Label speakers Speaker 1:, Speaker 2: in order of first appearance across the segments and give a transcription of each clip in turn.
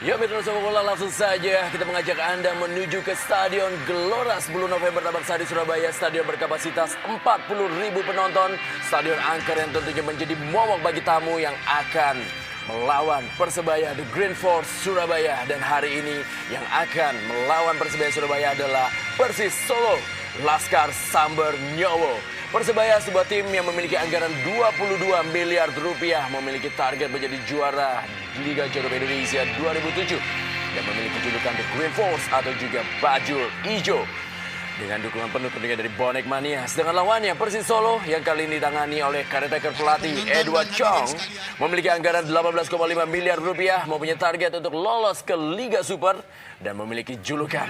Speaker 1: Ya Mitra Sepak Bola, langsung saja kita mengajak Anda menuju ke Stadion Gelora 10 November Tambak Sari, Surabaya. Stadion berkapasitas 40.000 penonton. Stadion angker yang tentunya menjadi momok bagi tamu yang akan melawan Persebaya The Green Force Surabaya. Dan hari ini yang akan melawan Persebaya Surabaya adalah Persis Solo Laskar Samber Nyowo. Persebaya sebuah tim yang memiliki anggaran 22 miliar rupiah, memiliki target menjadi juara Liga Champions Indonesia 2007 dan memiliki julukan The Green Force atau juga Bajul Ijo. Dengan dukungan penuh tentunya dari Bonek Mania. Sedangkan lawannya Persis Solo yang kali ini ditangani oleh caretaker pelatih Edward Chong memiliki anggaran 18,5 miliar rupiah, mempunyai target untuk lolos ke Liga Super dan memiliki julukan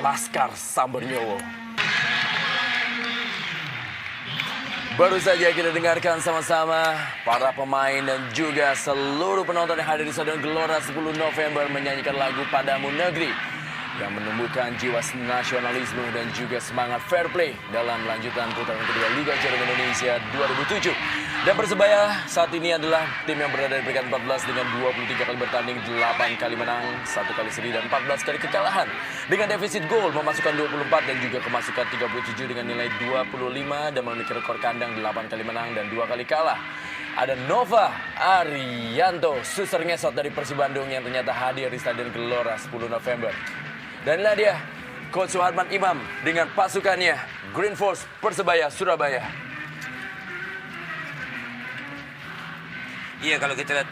Speaker 1: Laskar Samber Nyowo. Baru saja kita dengarkan sama-sama para pemain dan juga seluruh penonton yang hadir di Stadion Gelora 10 November menyanyikan lagu Padamu Negeri yang menumbuhkan jiwa nasionalisme dan juga semangat fair play dalam lanjutan putaran kedua Liga Champions Indonesia 2007. Dan Persebaya saat ini adalah tim yang berada di peringkat 14 dengan 23 kali bertanding, 8 kali menang, 1 kali seri dan 14 kali kekalahan. Dengan defisit gol memasukkan 24 dan juga kemasukan 37 dengan nilai 25 dan memiliki rekor kandang 8 kali menang dan 2 kali kalah. Ada Nova Arianto, suster ngesot dari Persib Bandung yang ternyata hadir di Stadion Gelora 10 November. Dan inilah dia, Coach Suharman Imam dengan pasukannya Green Force Persebaya Surabaya.
Speaker 2: Iya, kalau kita lihat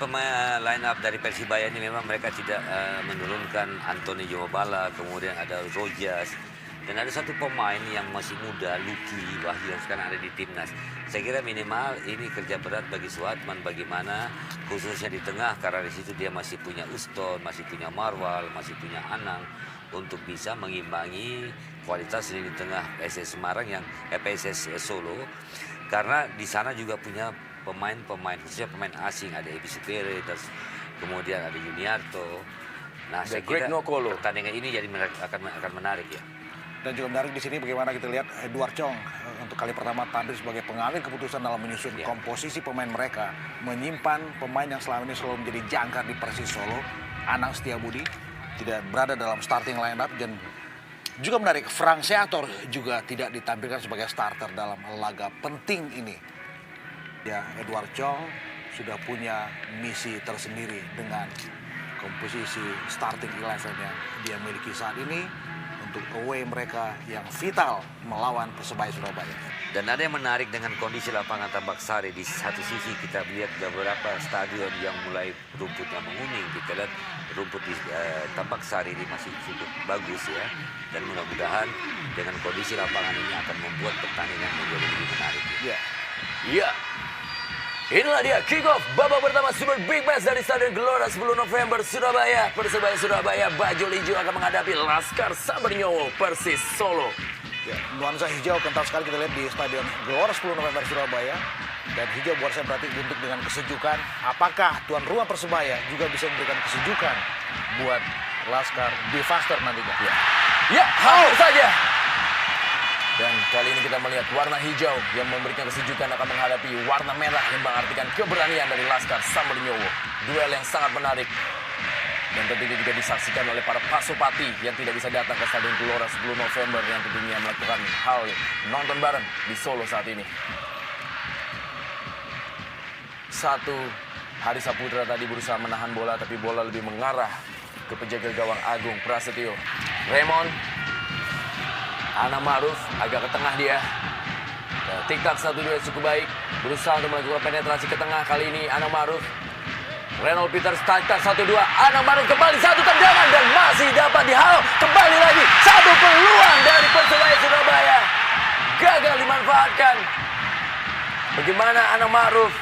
Speaker 2: line up dari Persibaya ini memang mereka tidak menurunkan Anthony Jomobala, kemudian ada Rojas, dan ada satu pemain yang masih muda, Lucky Wahyu, yang sekarang ada di timnas. Saya kira minimal ini kerja berat bagi Suharman, bagaimana khususnya di tengah, karena di situ dia masih punya Uston, masih punya Marwal, masih punya Anang, untuk bisa mengimbangi kualitas lini tengah PSS Semarang yang PSS Solo, karena di sana juga punya pemain-pemain, khususnya pemain asing, ada Ebi Supere, terus kemudian ada Juniarto. Nah, saya kira pertandingan ini jadi akan menarik ya.
Speaker 3: Dan juga menarik di sini bagaimana kita lihat Edward Chong untuk kali pertama tampil sebagai pengambil keputusan dalam menyusun komposisi pemain mereka, menyimpan pemain yang selama ini selalu menjadi jangkar di Persis Solo, Anang Setiabudi tidak berada dalam starting line up, dan juga menarik Frank Seator juga tidak ditampilkan sebagai starter dalam laga penting ini. Ya, Edward Chong sudah punya misi tersendiri dengan komposisi starting 11 yang dia miliki saat ini untuk away mereka yang vital melawan Persebaya Surabaya.
Speaker 2: Dan ada yang menarik dengan kondisi lapangan Tambak Sari. Di satu sisi kita lihat beberapa stadion yang mulai rumputnya menguning. Kita lihat rumput di Tambak Sari ini masih cukup bagus ya. Dan mudah-mudahan dengan kondisi lapangan ini akan membuat pertandingan menjadi lebih menarik.
Speaker 1: Ya. Ya. Inilah dia kick-off babak pertama Super Big Match dari Stadion Gelora 10 November Surabaya. Persebaya Surabaya Bajul Ijo akan menghadapi Laskar Samber Nyowo Persis Solo.
Speaker 3: Ya, nuansa hijau kental sekali kita lihat di Stadion Gelora 10 November Surabaya. Dan hijau buat saya berarti bentuk dengan kesejukan. Apakah tuan rumah Persebaya juga bisa memberikan kesejukan buat Laskar Devastator nantinya?
Speaker 1: Ya, hampir saja. Dan kali ini kita melihat warna hijau yang memberikan kesejukan akan menghadapi warna merah yang mengartikan keberanian dari Laskar Samber Nyowo. Duel yang sangat menarik. Dan tentunya juga disaksikan oleh para pasopati yang tidak bisa datang ke Stadion Gelora 10 November yang tentunya melakukan hal nonton bareng di Solo saat ini. Satu, Hari Saputra tadi berusaha menahan bola, tapi bola lebih mengarah ke penjaga gawang Agung Prasetyo. Raymond, Ana Maruf agak ke tengah dia. Tik-tak 1-2 cukup baik. Berusaha untuk melakukan penetrasi ke tengah. Kali ini Ana Maruf. Reynold Peters tik-tak 1-2. Ana Maruf kembali satu tendangan dan masih dapat dihalau. Kembali lagi satu peluang dari Persebaya Surabaya. Gagal dimanfaatkan. Bagaimana Ana Maruf,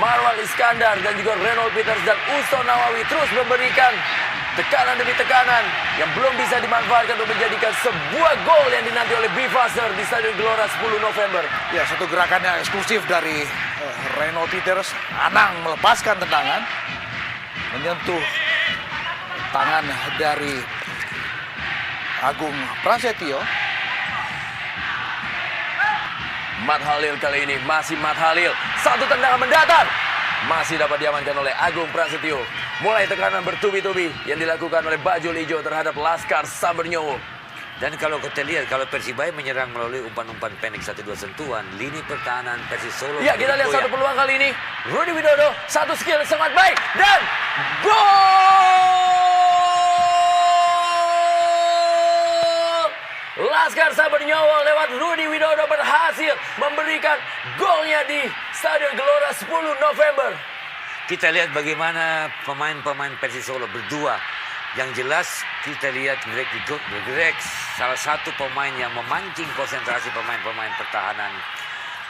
Speaker 1: Marwal Iskandar dan juga Reynold Peters dan Uston Nawawi terus memberikan tekanan demi tekanan yang belum bisa dimanfaatkan untuk menjadikan sebuah gol yang dinanti oleh Bivaser di Stadion Gelora 10 November.
Speaker 3: Ya, satu gerakannya eksklusif dari Reynold Peters. Anang melepaskan tendangan, menyentuh tangan dari Agung Prasetyo.
Speaker 1: Mat Halil kali ini masih Mat Halil. Satu tendangan mendatar. Masih dapat diamankan oleh Agung Prasetyo. Mulai tekanan bertubi-tubi yang dilakukan oleh bajul hijau terhadap Laskar Sabernyowo.
Speaker 2: Dan kalau kita lihat, kalau Persibaya menyerang melalui umpan-umpan pendek 1-2 sentuhan, lini pertahanan Persis Solo.
Speaker 1: Ya, kita lihat satu
Speaker 2: goyang.
Speaker 1: peluang kali ini. Rudy Widodo, satu skill sangat baik. Dan gol! Laskar Sabernyowo lewat Rudy Widodo berhasil memberikan golnya di Stadion Gelora 10 November.
Speaker 2: Kita lihat bagaimana pemain-pemain Persis Solo berdua. Yang jelas kita lihat Greg salah satu pemain yang memancing konsentrasi pemain-pemain pertahanan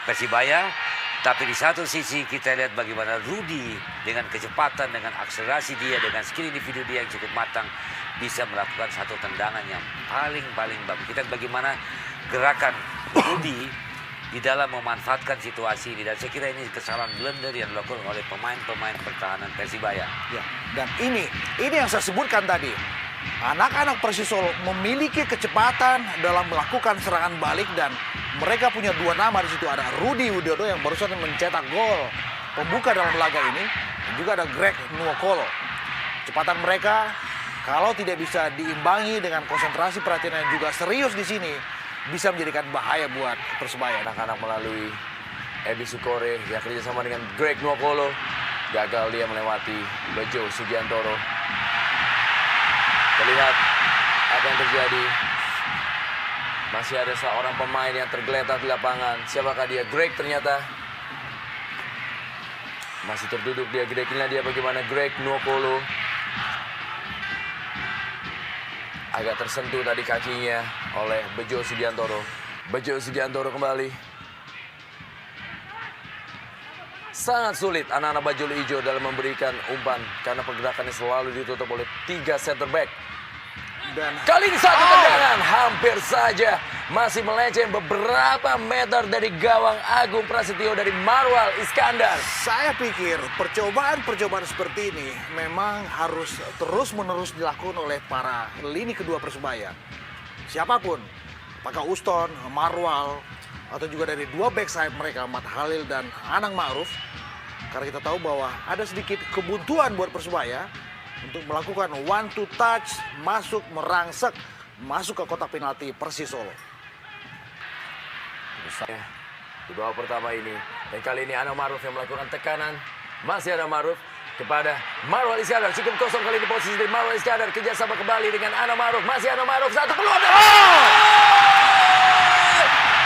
Speaker 2: Persibaya. Tapi di satu sisi kita lihat bagaimana Rudy dengan kecepatan, dengan akselerasi dia, dengan skill individu dia yang cukup matang bisa melakukan satu tendangan yang paling bagus. Kita lihat bagaimana gerakan Rudy di dalam memanfaatkan situasi ini, dan saya kira ini kesalahan blunder yang dilakukan oleh pemain-pemain pertahanan Persibaya.
Speaker 3: Ya, dan ini yang saya sebutkan tadi. Anak-anak Persis Solo memiliki kecepatan dalam melakukan serangan balik dan mereka punya dua nama di situ. Ada Rudy Widodo yang barusan mencetak gol pembuka dalam laga ini, dan juga ada Greg Nwokolo. Kecepatan mereka kalau tidak bisa diimbangi dengan konsentrasi perhatian yang juga serius di sini, bisa menjadikan bahaya buat Persebaya.
Speaker 1: Anak-anak melalui Ebi Sukore yang kerjasama dengan Greg Nwokolo. Gagal dia melewati Bejo Sugiantoro. Terlihat apa yang terjadi. Masih ada seorang pemain yang tergeletak di lapangan. Siapakah dia? Greg ternyata. Masih terduduk dia. Inilah dia bagaimana Greg Nwokolo. Agak tersentuh tadi kakinya oleh Bejo Sugiantoro. Bejo Sugiantoro kembali. Sangat sulit anak-anak bajul hijau dalam memberikan umpan karena pergerakannya selalu ditutup oleh 3 center back.
Speaker 3: Dan
Speaker 1: Kali ini satu tendangan hampir saja masih melenceng beberapa meter dari gawang Agung Prasetyo dari Marwal Iskandar.
Speaker 3: saya pikir percobaan-percobaan seperti ini memang harus terus-menerus dilakukan oleh para lini kedua Persebaya. Siapapun, apakah Uston, Marwal, atau juga dari dua back side mereka, Mat Halil dan Anang Ma'ruf. Karena kita tahu bahwa ada sedikit kebuntuan buat Persebaya untuk melakukan one to touch, merangsek, masuk ke kotak penalti Persis Solo.
Speaker 1: Di babak pertama ini, dan kali ini Anang Ma'ruf yang melakukan tekanan. Masih Anang Ma'ruf kepada Marwal Iskandar. Cukup kosong kali ini posisi dari Marwal Iskandar. Kerjasama kembali dengan Anang Ma'ruf. Masih Anang Ma'ruf, satu peluang.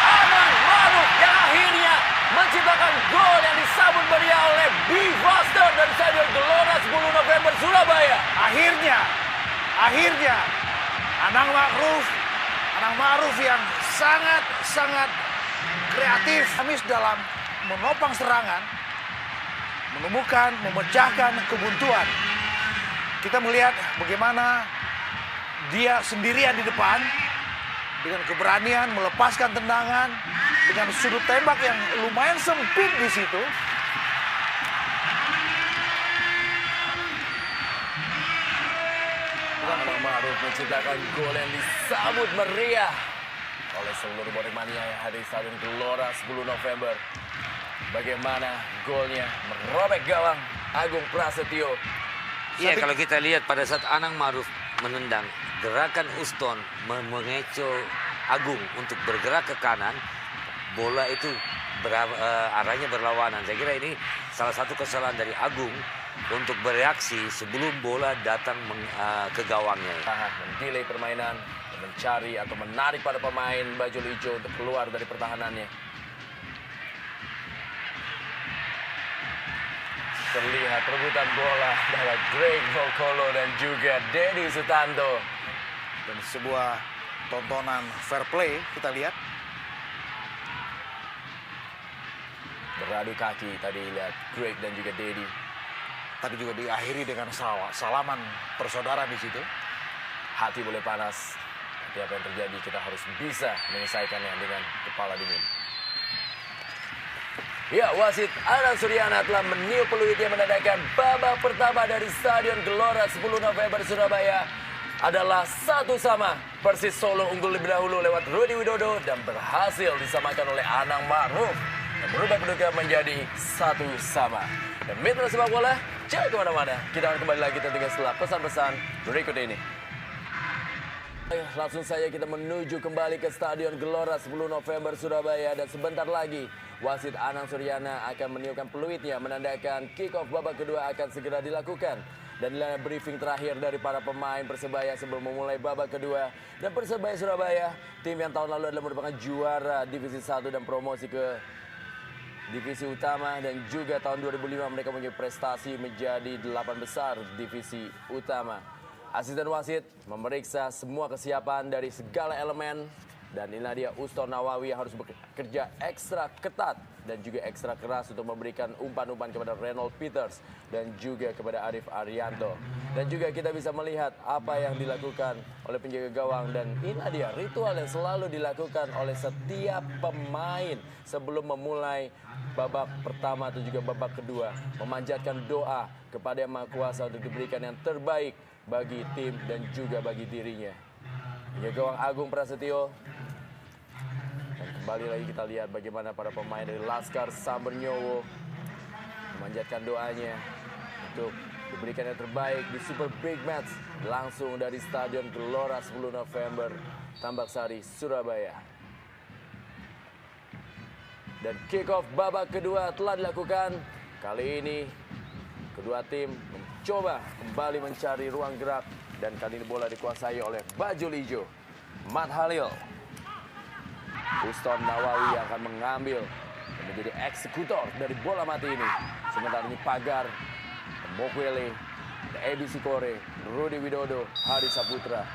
Speaker 1: Anang Ma'ruf yang akhirnya menciptakan gol yang disambut meriah oleh B. Foster dari Stadion Gelora 10 November Surabaya.
Speaker 3: Akhirnya Anang Ma'ruf yang sangat kreatif dalam menopang serangan, memecahkan kebuntuan. Kita melihat bagaimana dia sendirian di depan dengan keberanian melepaskan tendangan dengan sudut tembak yang lumayan sempit di situ.
Speaker 1: Anang Ma'ruf menciptakan gol yang disambut meriah oleh seluruh bonek mania yang hadir di Stadion Gelora 10 November. Bagaimana golnya merobek gawang Agung Prasetyo.
Speaker 2: Iya, kalau kita lihat pada saat Anang Ma'ruf menendang, gerakan Uston mengecoh Agung untuk bergerak ke kanan, bola itu arahnya berlawanan. Saya kira ini salah satu kesalahan dari Agung untuk bereaksi sebelum bola datang ke gawangnya.
Speaker 1: Mendelay permainan, mencari atau menarik pada pemain bajul hijau untuk keluar dari pertahanannya. Terlihat perebutan bola antara Greg Nwokolo dan juga Dedi Sutanto.
Speaker 3: Dan sebuah tontonan fair play kita lihat.
Speaker 1: Beradu kaki tadi lihat Greg dan juga Dedi.
Speaker 3: Tadi juga diakhiri dengan salaman persaudaraan di situ.
Speaker 1: Hati boleh panas, tapi apa yang terjadi kita harus bisa menyelesaikannya dengan kepala dingin. Ya, wasit Anang Suryana telah meniup peluit yang menandakan babak pertama dari Stadion Gelora 10 November Surabaya adalah 1-1. Persis Solo unggul lebih dahulu lewat Rudy Widodo dan berhasil disamakan oleh Anang Ma'ruf yang berubah kedudukan menjadi 1-1. Dan mitra sepak bola, Jangan kemana-mana, kita akan kembali lagi tentunya setelah pesan-pesan berikut ini. Langsung saja kita menuju kembali ke Stadion Gelora 10 November Surabaya. Dan sebentar lagi wasit Anang Suryana akan meniupkan peluitnya menandakan kick-off babak kedua akan segera dilakukan. Dan inilah briefing terakhir dari para pemain Persebaya sebelum memulai babak kedua. Dan Persebaya Surabaya, tim yang tahun lalu adalah merupakan juara Divisi 1 dan promosi ke Divisi Utama. Dan juga tahun 2005 mereka memiliki prestasi menjadi 8 besar Divisi Utama. Asisten wasit memeriksa semua kesiapan dari segala elemen. Dan inilah dia Uston Nawawi yang harus bekerja ekstra ketat dan juga ekstra keras untuk memberikan umpan-umpan kepada Reynold Peters dan juga kepada Arif Arianto. Dan juga kita bisa melihat apa yang dilakukan oleh penjaga gawang. Dan inilah dia ritual yang selalu dilakukan oleh setiap pemain sebelum memulai babak pertama atau juga babak kedua. Memanjatkan doa kepada Yang Maha Kuasa untuk diberikan yang terbaik bagi tim dan juga bagi dirinya. Penjaga gawang Agung Prasetyo. Dan kembali lagi kita lihat bagaimana para pemain dari Laskar Sambernyowo memanjatkan doanya untuk diberikan yang terbaik di Super Big Match langsung dari Stadion Gelora 10 November Tambak Sari, Surabaya. Dan kick-off babak kedua telah dilakukan. Kali ini kedua tim mencoba kembali mencari ruang gerak. Dan kali ini bola dikuasai oleh bajul hijau Matt Halil. Uston Nawawi yang akan mengambil dan menjadi eksekutor dari bola mati ini. Sementara ini Pagar, Mokwele, Ebi Sikore, Rudi Widodo, Hari Saputra.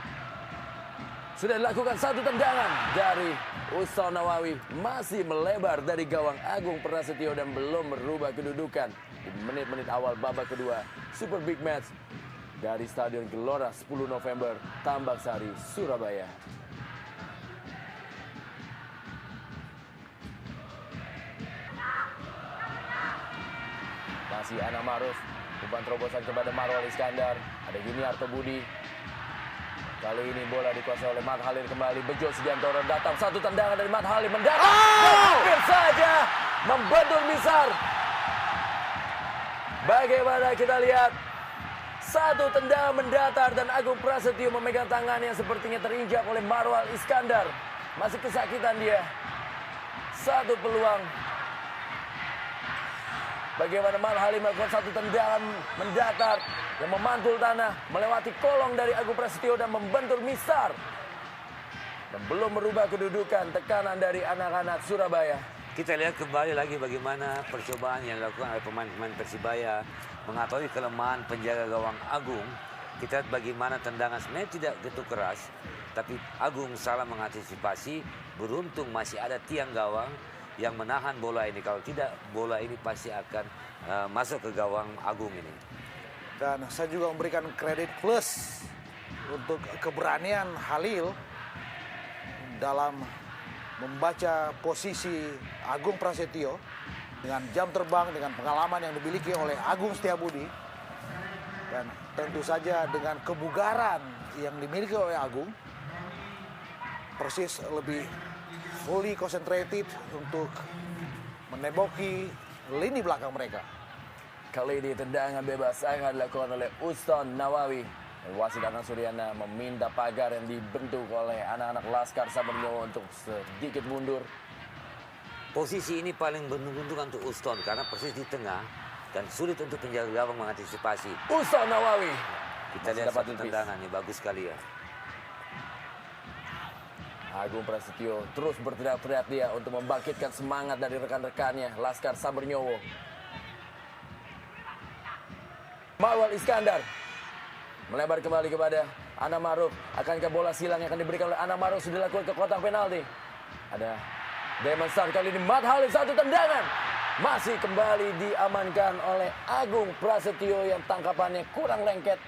Speaker 1: Sudah dilakukan satu tendangan dari Uston Nawawi. Masih melebar dari gawang Agung Prasetyo dan belum merubah kedudukan di menit-menit awal babak kedua. Super Big Match dari Stadion Gelora 10 November Tambak Sari, Surabaya. Masih Ana Maruf, umpan terobosan kepada Marwal Iskandar. Ada Yuniarto Budi. Kali ini bola dikuasai oleh Matt Halil kembali. Bejo Sugiantoro datang, satu tendangan dari Matt Halil mendatang. Hampir saja membentur Misar. Bagaimana kita lihat, satu tendangan mendatar dan Agung Prasetyo memegang tangan yang sepertinya terinjak oleh Marwal Iskandar. Masih kesakitan dia. Satu peluang. Bagaimana Matt Halil melakukan satu tendangan mendatar yang memantul tanah, melewati kolong dari Agung Prasetyo dan membentur Misar. Dan belum merubah kedudukan, tekanan dari anak-anak Surabaya.
Speaker 2: Kita lihat kembali lagi bagaimana percobaan yang dilakukan oleh pemain-pemain Persibaya mengetahui kelemahan penjaga gawang Agung. Kita lihat bagaimana tendangan sebenarnya tidak begitu keras, tapi Agung salah mengantisipasi. Beruntung masih ada tiang gawang yang menahan bola ini. Kalau tidak, bola ini pasti akan masuk ke gawang Agung ini.
Speaker 3: Dan saya juga memberikan kredit plus untuk keberanian Halil dalam membaca posisi Agung Prasetyo dengan jam terbang, dengan pengalaman yang dimiliki oleh Agung Setiabudi. Dan tentu saja dengan kebugaran yang dimiliki oleh Agung, Persis lebih fully concentrated untuk meneboki lini belakang mereka.
Speaker 1: Kali ini tendangan bebas akan dilakukan oleh Uston Nawawi. Dan wasit Anang Suryana meminta Pagar yang dibentuk oleh anak-anak Laskar Sambernyowo untuk sedikit mundur.
Speaker 2: Posisi ini paling menguntungkan untuk Uston karena persis di tengah dan sulit untuk penjaga gawang mengantisipasi.
Speaker 1: Uston Nawawi.
Speaker 2: Kita lihat satu tendangan ini bagus sekali ya.
Speaker 1: Agung Prasetyo terus berteriak-teriak dia untuk membangkitkan semangat dari rekan-rekannya Laskar Sambernyowo. Marwal Iskandar melebar kembali kepada Ana Maruf. Akankah bola silang yang akan diberikan oleh Ana Maruf sudah dilakukan ke kotak penalti? Ada Demonstar, kali ini Matt Halil, satu tendangan. Masih kembali diamankan oleh Agung Prasetyo yang tangkapannya kurang lengket.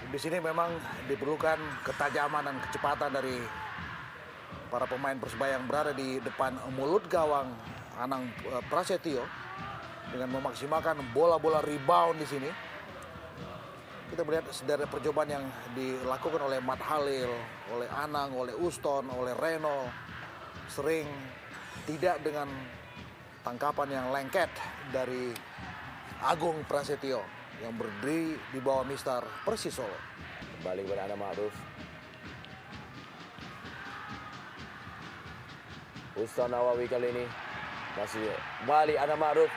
Speaker 3: Di sini memang diperlukan ketajaman dan kecepatan dari para pemain Persebaya yang berada di depan mulut gawang Anang Prasetyo dengan memaksimalkan bola-bola rebound di sini. Kita melihat sederet percobaan yang dilakukan oleh Matt Halil, oleh Anang, oleh Uston, oleh Reno, sering tidak dengan tangkapan yang lengket dari Agung Prasetyo yang berdiri di bawah Mister Persis Solo.
Speaker 1: Kembali kepada Anam Ma'ruf. Ustaz Nawawi kali ini masih kembali Anam Ma'ruf.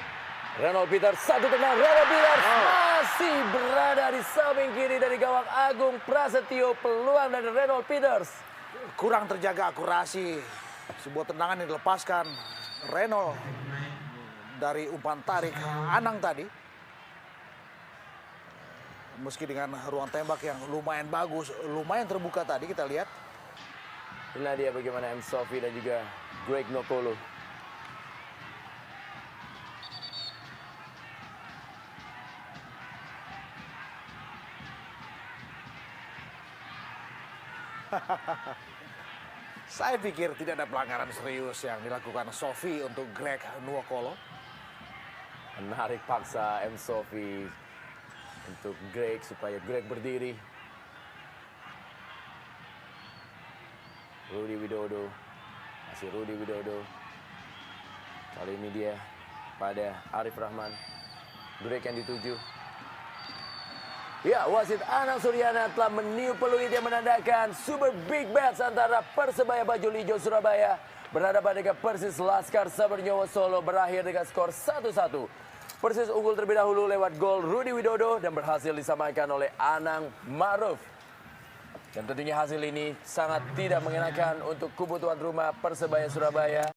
Speaker 1: Reynold Peters, satu tenang. Reynold Peters masih berada di samping kiri dari gawang Agung Prasetyo. Peluang dari Reynold Peters.
Speaker 3: Kurang terjaga akurasi. Sebuah tendangan yang dilepaskan Reynold dari umpan tarik Anang tadi. Meski dengan ruang tembak yang lumayan bagus, lumayan terbuka tadi kita lihat.
Speaker 1: Inilah dia bagaimana M. Sofi dan juga Greg Nokolo.
Speaker 3: Saya pikir tidak ada pelanggaran serius yang dilakukan Sofi untuk Greg Nwokolo.
Speaker 1: Menarik paksa M. Sofi untuk Greg supaya Greg berdiri. Rudy Widodo. Masih Rudy Widodo. Kali ini dia pada Arif Rahman. Greg yang dituju. Ya, wasit Anang Suryana telah meniup peluit yang menandakan super big match antara Persebaya Bajul Ijo Surabaya berhadapan dengan Persis Laskar Sabernyawa Solo berakhir dengan skor 1-1. Persis unggul terlebih dahulu lewat gol Rudy Widodo dan berhasil disamakan oleh Anang Ma'ruf. Dan tentunya hasil ini sangat tidak mengenakan untuk kubu tuan rumah Persebaya Surabaya.